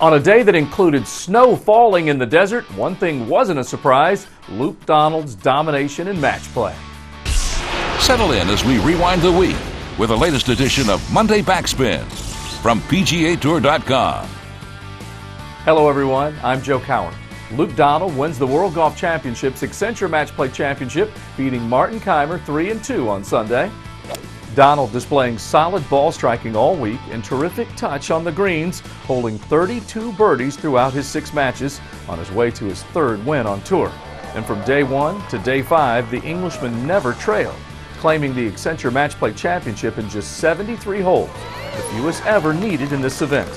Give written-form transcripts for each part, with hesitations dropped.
On a day that included snow falling in the desert, one thing wasn't a surprise: Luke Donald's domination in match play. Settle in as we rewind the week with the latest edition of Monday Backspin from PGA Tour.com. Hello everyone, I'm Joe Cowart. Luke Donald wins the World Golf Championship's Accenture Match Play Championship, beating Martin Kaymer 3-2 on Sunday. Donald displaying solid ball striking all week and terrific touch on the greens, holding 32 birdies throughout his 6 matches on his way to his 3rd win on tour. And from day 1 to day 5, the Englishman never trailed, claiming the Accenture Match Play Championship in just 73 holes, the fewest ever needed in this event.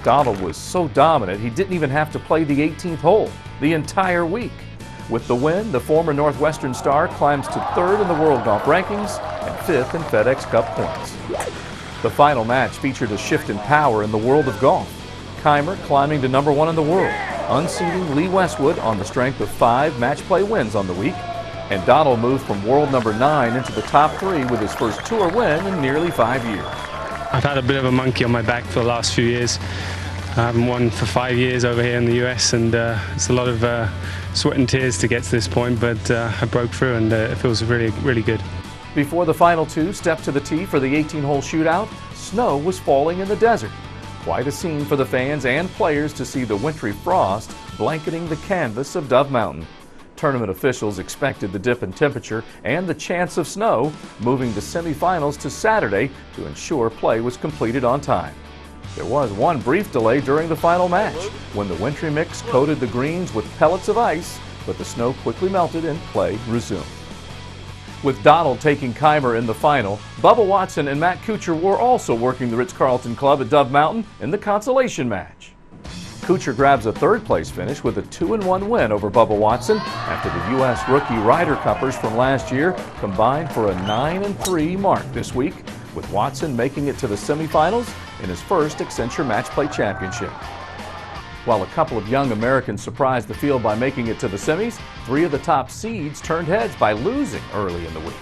Donald was so dominant he didn't even have to play the 18th hole the entire week. With the win, the former Northwestern star climbs to 3rd in the World Golf Rankings and 5th in FedEx Cup points. The final match featured a shift in power in the world of golf. Kaymer climbing to number 1 in the world, unseating Lee Westwood on the strength of 5 match play wins on the week. And Donald moved from world number 9 into the top 3 with his first tour win in nearly 5 years. I've had a bit of a monkey on my back for the last few years. I haven't won for 5 years over here in the US, and it's a lot of sweat and tears to get to this point, but I broke through, and it feels really, really good. Before the final 2 stepped to the tee for the 18-hole shootout, snow was falling in the desert. Quite a scene for the fans and players to see the wintry frost blanketing the canvas of Dove Mountain. Tournament officials expected the dip in temperature and the chance of snow, moving the semifinals to Saturday to ensure play was completed on time. There was one brief delay during the final match when the wintry mix coated the greens with pellets of ice, but the snow quickly melted and play resumed. With Donald taking Kaymer in the final, Bubba Watson and Matt Kuchar were also working the Ritz-Carlton Club at Dove Mountain in the consolation match. Kuchar grabs a 3rd place finish with a 2-1 win over Bubba Watson after the U.S. rookie Ryder Cuppers from last year combined for a 9-3 mark this week, with Watson making it to the semifinals in his first Accenture Match Play Championship. While a couple of young Americans surprised the field by making it to the semis, 3 of the top seeds turned heads by losing early in the week.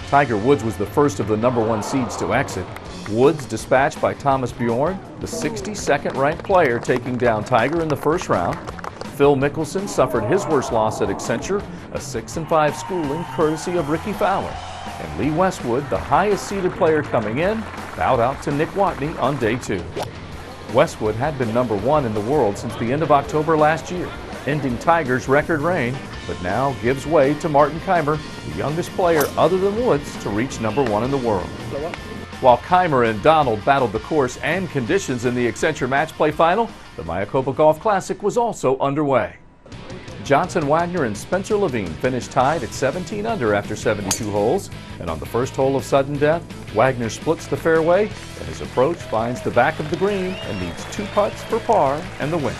Tiger Woods was the first of the number 1 seeds to exit. Woods dispatched by Thomas Bjorn, the 62nd ranked player, taking down Tiger in the first round. Phil Mickelson suffered his worst loss at Accenture, a 6-5 schooling courtesy of Ricky Fowler. And Lee Westwood, the highest seeded player coming in, bowed out to Nick Watney on day 2. Westwood had been number 1 in the world since the end of October last year, ending Tiger's record reign, but now gives way to Martin Kaymer, the youngest player other than Woods to reach number 1 in the world. While Kaymer and Donald battled the course and conditions in the Accenture Match Play Final, the Mayakoba Golf Classic was also underway. Johnson Wagner and Spencer Levine finished tied at 17 under after 72 holes, and on the first hole of sudden death, Wagner splits the fairway, and his approach finds the back of the green and needs 2 putts for par and the win.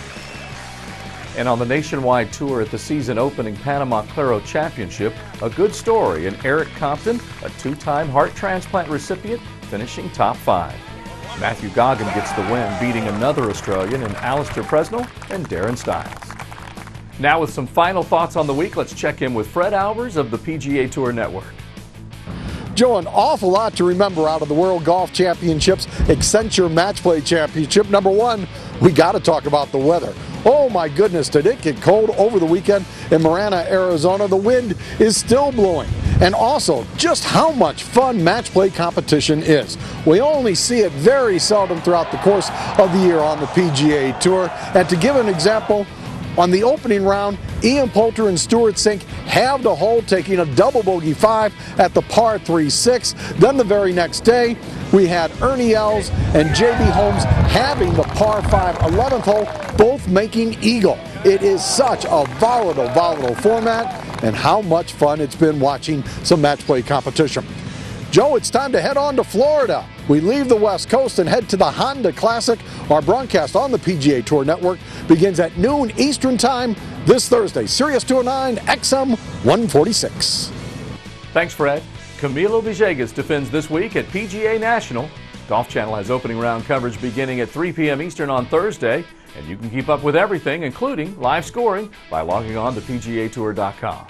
And on the nationwide tour at the season opening Panama Claro Championship, a good story in Eric Compton, a 2-time heart transplant recipient, finishing top 5. Matthew Goggin gets the win, beating another Australian in Alistair Presnell and Darren Stiles. Now with some final thoughts on the week, let's check in with Fred Albers of the PGA Tour Network. Joe, an awful lot to remember out of the World Golf Championships Accenture Match Play Championship. Number 1, we got to talk about the weather. Oh my goodness, did it get cold over the weekend in Marana, Arizona? The wind is still blowing. And also, just how much fun match play competition is. We only see it very seldom throughout the course of the year on the PGA Tour. And to give an example, on the opening round, Ian Poulter and Stuart Sink halved a hole, taking a double bogey 5 at the par 3-6. Then the very next day, we had Ernie Els and JB Holmes halving the par 5 11th hole, both making eagle. It is such a volatile format, and how much fun it's been watching some match play competition. Joe, it's time to head on to Florida. We leave the West Coast and head to the Honda Classic. Our broadcast on the PGA Tour Network begins at noon Eastern Time this Thursday. Sirius 209 XM 146. Thanks, Fred. Camilo Villegas defends this week at PGA National. Golf Channel has opening round coverage beginning at 3 p.m. Eastern on Thursday, and you can keep up with everything, including live scoring, by logging on to PGATour.com.